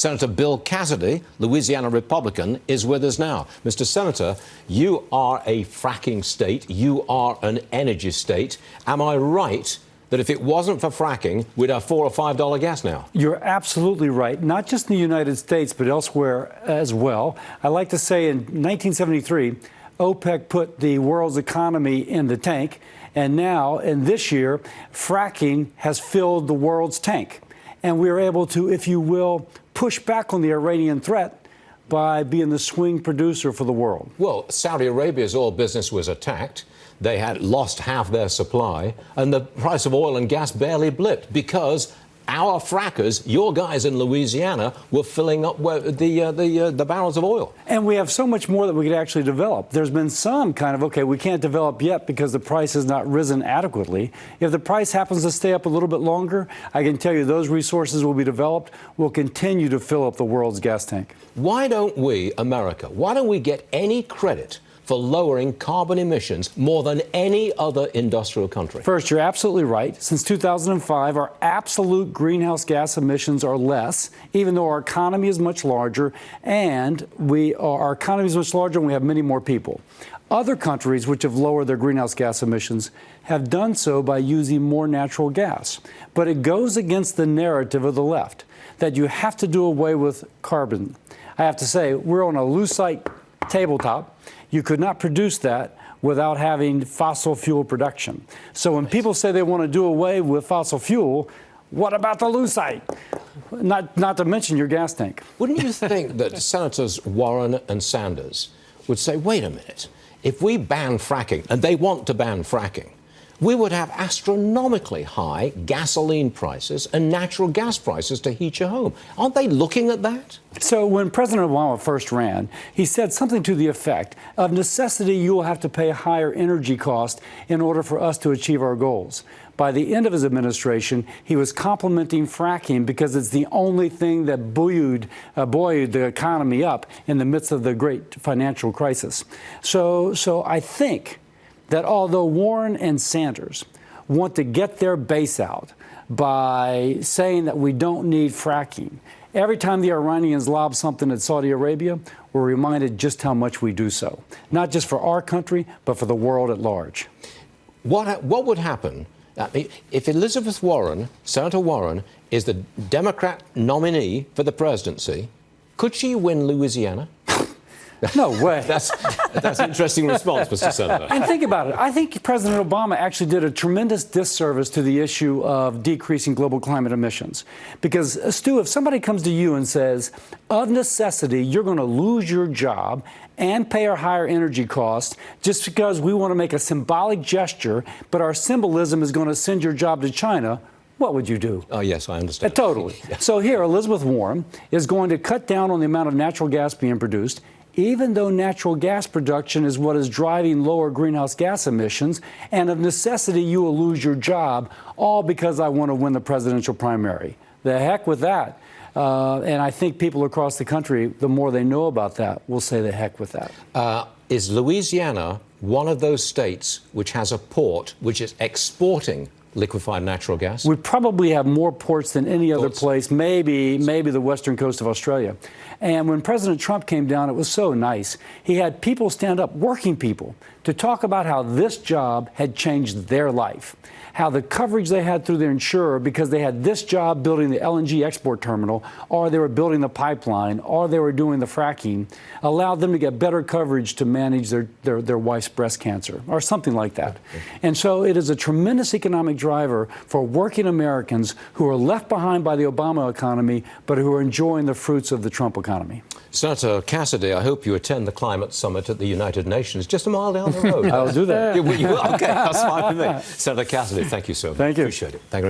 Senator Bill Cassidy, Louisiana Republican, is with us now. Mr. Senator, you are a fracking state. You are an energy state. Am I right that if it wasn't for fracking, we'd have $4 or $5 gas now? You're absolutely right, not just in the United States, but elsewhere as well. I like to say in 1973, OPEC put the world's economy in the tank, and now, in this year, fracking has filled the world's tank. And we are able to, if you will, push back on the Iranian threat by being the swing producer for the world. Well, Saudi Arabia's oil business was attacked. They had lost half their supply, and the price of oil and gas barely blipped because our frackers, your guys in Louisiana, were filling up the barrels of oil. And we have so much more that we could actually develop. There's been some kind of, okay, we can't develop yet because the price has not risen adequately. If the price happens to stay up a little bit longer, I can tell you those resources will be developed, will continue to fill up the world's gas tank. Why don't we, America, why don't we get any credit for lowering carbon emissions more than any other industrial country? First, you're absolutely right. Since 2005, our absolute greenhouse gas emissions are less, even though our economy is much larger, and our economy is much larger and we have many more people. Other countries which have lowered their greenhouse gas emissions have done so by using more natural gas. But it goes against the narrative of the left that you have to do away with carbon. I have to say, we're on a lucite tabletop. You could not produce that without having fossil fuel production. So when people say they want to do away with fossil fuel, what about the lucite? Not to mention your gas tank. Wouldn't you think that Senators Warren and Sanders would say, wait a minute, if we ban fracking, and they want to ban fracking, we would have astronomically high gasoline prices and natural gas prices to heat your home. Aren't they looking at that? So when President Obama first ran, he said something to the effect of necessity, you will have to pay a higher energy cost in order for us to achieve our goals. By the end of his administration, he was complimenting fracking because it's the only thing that buoyed the economy up in the midst of the great financial crisis. So I think that although Warren and Sanders want to get their base out by saying that we don't need fracking, every time the Iranians lob something at Saudi Arabia, we're reminded just how much we do so, not just for our country, but for the world at large. What would happen if Elizabeth Warren, Senator Warren, is the Democrat nominee for the presidency? Could she win Louisiana? No way. That's an interesting response, Mr. Senator. And think about it. I think President Obama actually did a tremendous disservice to the issue of decreasing global climate emissions. Because, Stu, if somebody comes to you and says, of necessity, you're going to lose your job and pay our higher energy costs just because we want to make a symbolic gesture, but our symbolism is going to send your job to China, what would you do? Oh, yes, I understand. Totally. So here, Elizabeth Warren is going to cut down on the amount of natural gas being produced, even though natural gas production is what is driving lower greenhouse gas emissions, and of necessity you will lose your job, all because I want to win the presidential primary. The heck with that. And I think people across the country, the more they know about that, will say the heck with that. Is Louisiana one of those states which has a port which is exporting liquefied natural gas? We probably have more ports than any other place, maybe the western coast of Australia. And when President Trump came down, it was so nice. He had people stand up, working people, to talk about how this job had changed their life, how the coverage they had through their insurer because they had this job building the LNG export terminal, or they were building the pipeline, or they were doing the fracking, allowed them to get better coverage to manage their wife's breast cancer, or something like that. And so it is a tremendous economic driver for working Americans who are left behind by the Obama economy, but who are enjoying the fruits of the Trump economy. Senator Cassidy, I hope you attend the climate summit at the United Nations just a mile down the road. I'll do that. Okay, that's fine with me. Senator Cassidy, thank you so much. Thank you. Appreciate it. Thank you.